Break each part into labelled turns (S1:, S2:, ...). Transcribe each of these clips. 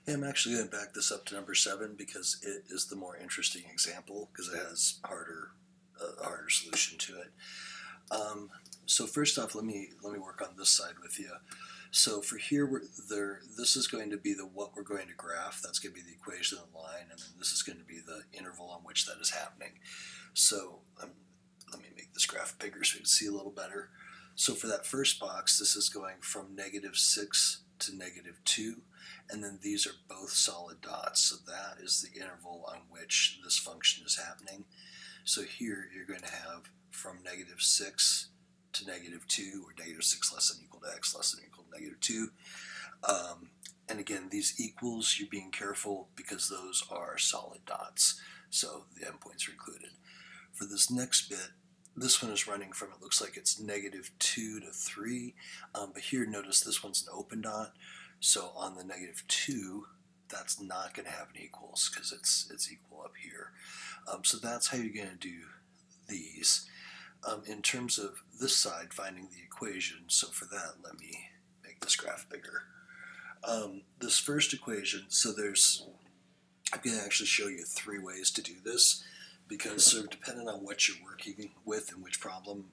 S1: Yeah, I'm actually going to back this up to number 7 because it is the more interesting example because it has a harder solution to it. Um, so first off, let me work on this side with you. So for here, this is going to be the what we're going to graph. That's going to be the equation of the line, and then this is going to be the interval on which that is happening. So let me make this graph bigger so we can see a little better. So for that first box, this is going from -6 to -2, and then these are both solid dots. So that is the interval on which this function is happening. So here you're going to have from -6 to -2, or -6 less than equal to x less than equal to -2. And again, these equals, you're being careful because those are solid dots. So the endpoints are included. For this next bit, this one is running from, it looks like it's -2 to 3, but here notice this one's an open dot, so on the -2, that's not going to have an equals because it's equal up here. So that's how you're going to do these. In terms of this side, finding the equation, so for that, let me make this graph bigger. This first equation, so I'm going to actually show you 3 ways to do this, because sort of depending on what you're working with and which problem,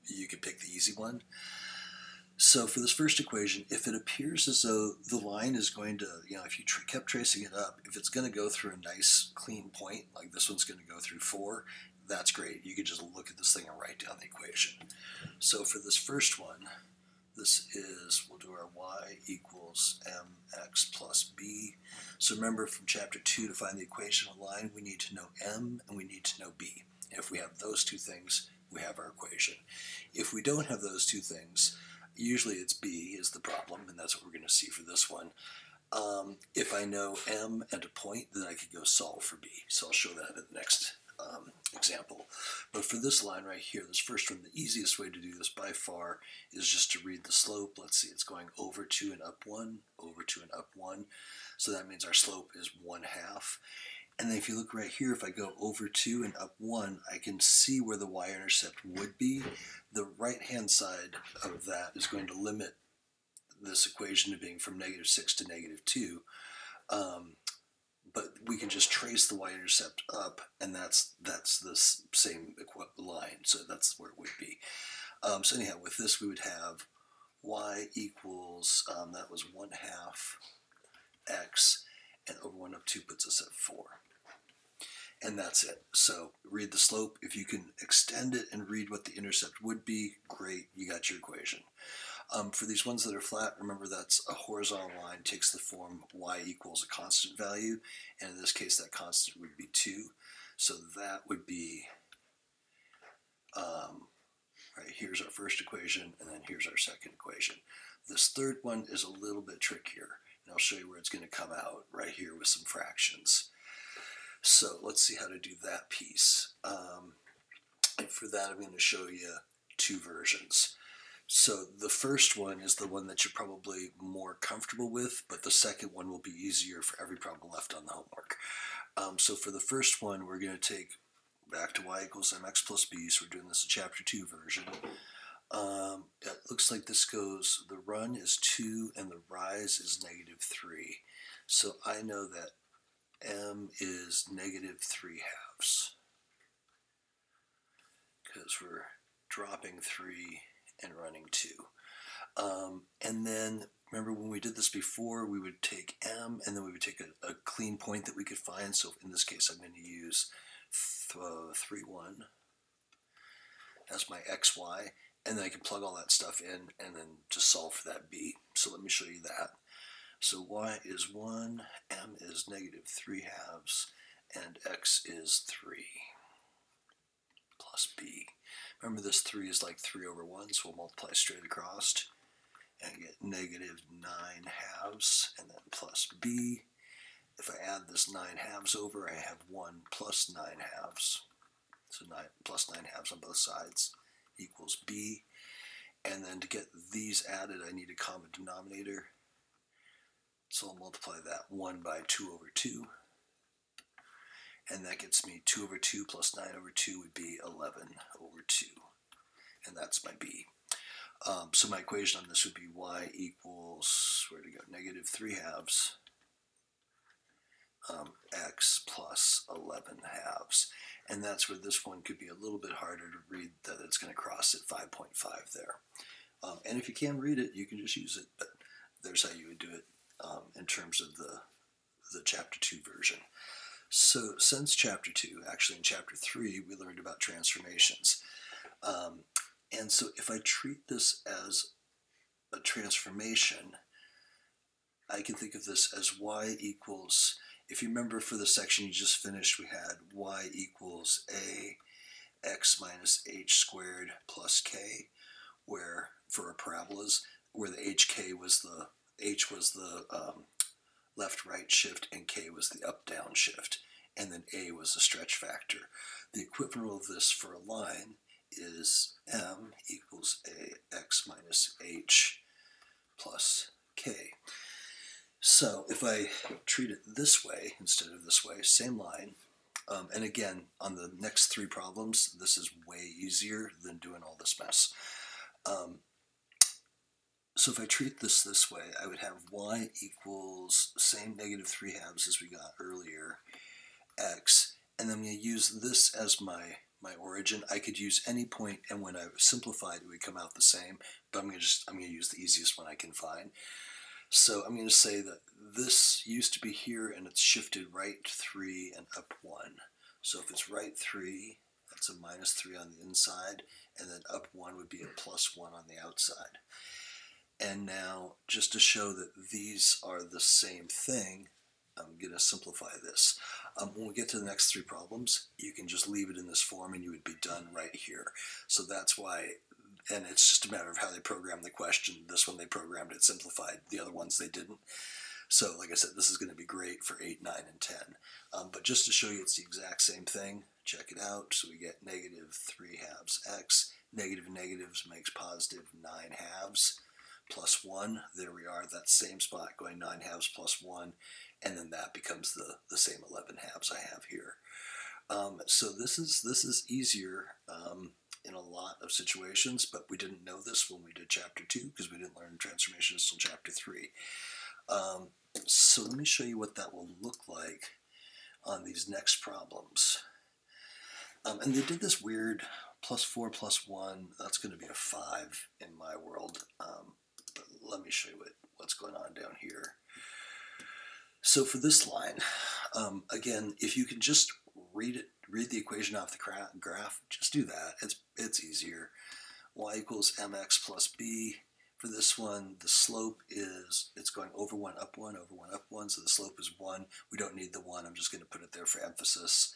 S1: you could pick the easy one. So for this first equation, if it appears as though the line is going to, if you kept tracing it up, if it's going to go through a nice clean point, like this one's going to go through 4, that's great. You could just look at this thing and write down the equation. So for this first one, we'll do our y equals mx plus b. So remember from chapter 2, to find the equation of a line, we need to know m and we need to know b. If we have those two things, we have our equation. If we don't have those two things, usually it's b is the problem, and that's what we're going to see for this one. If I know m and a point, then I could go solve for b. So I'll show that in the next example. But for this line right here, this first one, the easiest way to do this by far is just to read the slope. Let's see, it's going over 2 and up 1, over 2 and up 1. So that means our slope is 1/2. And then if you look right here, if I go over 2 and up 1, I can see where the y-intercept would be. The right-hand side of that is going to limit this equation to being from -6 to -2. But we can just trace the y-intercept up, and that's this same line, so that's where it would be. So anyhow, with this we would have y equals, that was 1/2 x, and over 1 up 2 puts us at 4. And that's it. So read the slope. If you can extend it and read what the intercept would be, great, you got your equation. For these ones that are flat, remember that's a horizontal line, takes the form y equals a constant value, and in this case that constant would be 2. So that would be, right, here's our first equation, and then here's our second equation. This third one is a little bit trickier, and I'll show you where it's going to come out right here with some fractions. So let's see how to do that piece. And for that I'm going to show you 2 versions. So the first one is the one that you're probably more comfortable with, but the second one will be easier for every problem left on the homework. So for the first one, we're going to take back to y equals mx plus b, so we're doing this in chapter 2 version. It looks like this goes, the run is 2 and the rise is -3. So I know that m is -3/2, because we're dropping 3 and running 2. And then remember when we did this before, we would take m and then we would take a clean point that we could find. So in this case I'm going to use 3, 1 as my xy, and then I can plug all that stuff in and then just solve for that b. So let me show you that. So y is 1, m is -3/2, and x is 3 plus b. Remember this 3 is like 3 over 1, so we'll multiply straight across and get -9/2, and then plus b. If I add this 9/2 over, I have 1 plus 9/2. So 9 plus 9/2 on both sides equals b. And then to get these added, I need a common denominator. So I'll multiply that 1 by 2 over 2. And that gets me 2 over 2 plus 9 over 2 would be 11 over 2. And that's my b. So my equation on this would be y equals, where to go, -3/2 x plus 11 halves. And that's where this one could be a little bit harder to read, that it's going to cross at 5.5 there. And if you can read it, you can just use it, but there's how you would do it in terms of the Chapter 2 version. So since Chapter 2, actually in Chapter 3, we learned about transformations. And so if I treat this as a transformation, I can think of this as y equals, if you remember for the section you just finished, we had y equals a x minus h squared plus k, where for our parabolas, where the hk was the, h was the left-right shift and k was the up-down shift, and then a was the stretch factor. The equivalent of this for a line is m equals a x minus h plus k. So if I treat it this way instead of this way, same line, and again, on the next 3 problems, this is way easier than doing all this mess. So if I treat this way, I would have y equals same negative 3 halves as we got earlier, x, and then I'm going to use this as my origin. I could use any point, and when I simplified, it would come out the same, but I'm going to use the easiest one I can find. So I'm going to say that this used to be here, and it's shifted right 3 and up 1. So if it's right 3, that's a minus 3 on the inside, and then up 1 would be a plus 1 on the outside. And now, just to show that these are the same thing, I'm going to simplify this. When we get to the next 3 problems, you can just leave it in this form and you would be done right here. So that's why, and it's just a matter of how they programmed the question. This one they programmed it simplified, the other ones they didn't. So like I said, this is going to be great for 8, 9, and 10. But just to show you it's the exact same thing, check it out. So we get negative 3 halves x, negative negatives makes positive 9 halves, plus 1, there we are, that same spot going 9 halves plus 1, and then that becomes the same 11 halves I have here. So this is easier in a lot of situations, but we didn't know this when we did Chapter 2 because we didn't learn transformations until Chapter 3. So let me show you what that will look like on these next problems. And they did this weird plus 4 plus 1, that's going to be a 5 in my world. But let me show you what's going on down here. So for this line, again, if you can just read the equation off the graph, just do that. It's easier. Y equals mx plus b. For this one, the slope is, it's going over 1, up 1, over 1, up 1, so the slope is 1. We don't need the 1, I'm just going to put it there for emphasis.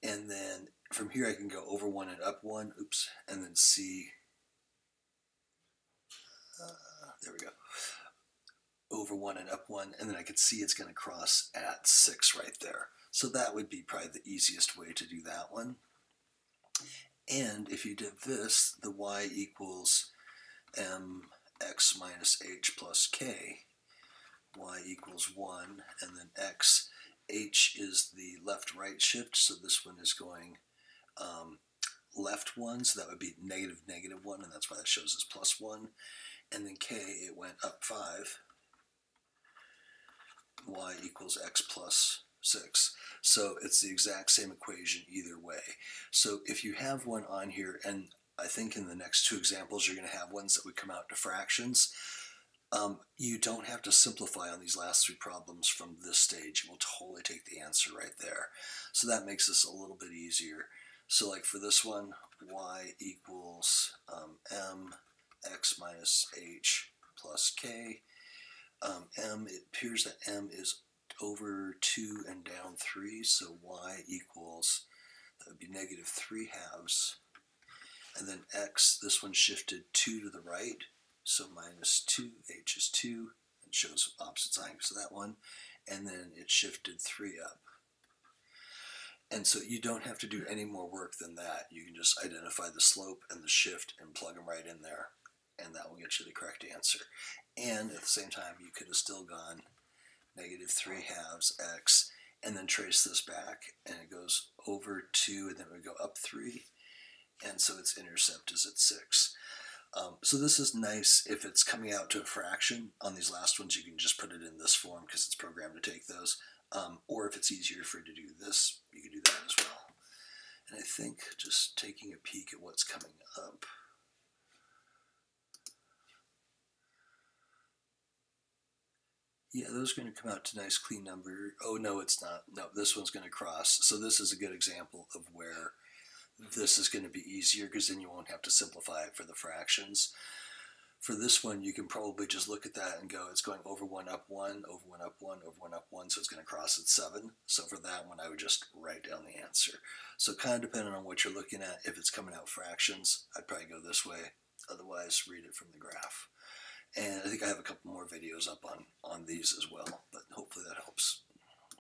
S1: And then from here I can go over 1 and up 1, oops, and then see, there we go, over 1 and up 1, and then I could see it's going to cross at 6 right there. So that would be probably the easiest way to do that one. And if you did this, the y equals mx minus h plus k, y equals 1, and then x, h is the left-right shift, so this one is going left 1, so that would be negative negative 1, and that's why that shows as plus 1. And then k, it went up 5, y equals x plus 6. So it's the exact same equation either way. So if you have one on here, and I think in the next 2 examples you're going to have ones that would come out to fractions, you don't have to simplify on these last 3 problems from this stage. It will totally take the answer right there. So that makes this a little bit easier. So like for this one, y equals mx minus h plus k. It appears that m is over 2 and down 3, so y equals, that would be negative 3 halves. And then x, this one shifted 2 to the right, so minus 2, h is 2, and shows opposite sign because of that one. And then it shifted 3 up. And so you don't have to do any more work than that. You can just identify the slope and the shift and plug them right in there, and that will get you the correct answer. And at the same time, you could have still gone negative 3 halves x, and then trace this back, and it goes over 2, and then it would go up 3, and so its intercept is at 6. So this is nice if it's coming out to a fraction. On these last ones, you can just put it in this form because it's programmed to take those. Or if it's easier for you to do this, you can do that as well. And I think just taking a peek at what's coming up. Yeah, those are going to come out to a nice clean number. Oh, no, it's not. No, this one's going to cross. So this is a good example of where this is going to be easier, because then you won't have to simplify it for the fractions. For this one, you can probably just look at that and go, it's going over 1 up 1, over 1 up 1, over 1 up 1, so it's going to cross at 7. So for that one, I would just write down the answer. So kind of depending on what you're looking at, if it's coming out fractions, I'd probably go this way. Otherwise, read it from the graph. And I think I have a couple more videos up on these as well, but hopefully that helps.